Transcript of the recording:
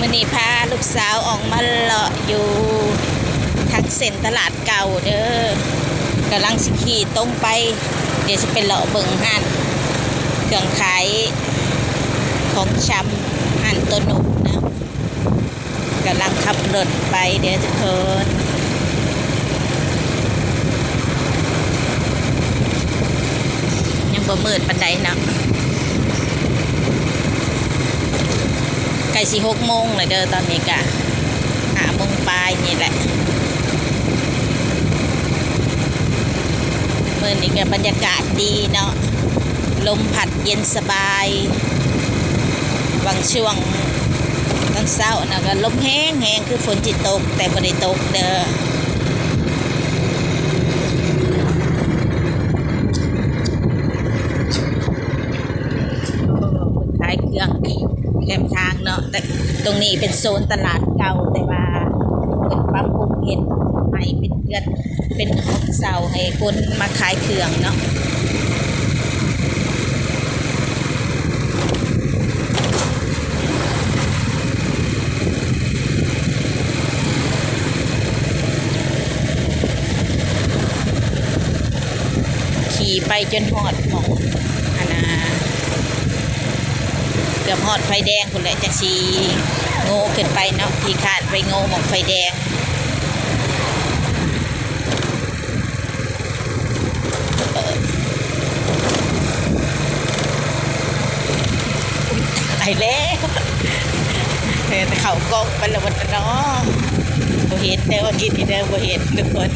มื้อนี้พาลูกสาวออกมาเลาะอยู่ทางเส้นตลาดเก่าเด้อกำลังสิขี่ตรงไปเดี๋ยวจะไปเลาะเบิ่งห้านเครื่องขายของชำห้านตัวหนุ่มนะกำลังขับรถไปเดี๋ยวทุกคนยังบ่มืดปานใดเนาะใกล้สิ6 โมงเลยเด้อตอนนี้กะ5 โมงปลายนี่แหละเมื่อนี้ก็บรรยากาศดีเนาะลมพัดเย็นสบายบางช่วงตอนเช้านะก็ลมแห้งคือฝนจิตกแต่บ่ได้ตกเด้อขายเครื่องแคมทางเนาะแต่ตรงนี้เป็นโซนตลาดเก่าแต่ว่าเป็นปั๊มปรุงเห็ดให้เป็นเพื่อนเป็นห้องเสาให้คนมาขายเครื่องเนาะขี่ไปจนหอดหมองอันน่ะเกือบหอดไฟแดงคนแหละจะสีโง่ขึ้นไปเนาะที่ขาดไปโง่หมองไฟแดงไปแล้วเห็นเขากล้องไปแล้ววันเนาะบ่เห็นแต่ว่ากินนี่เด้อบ่เห็นทุกคน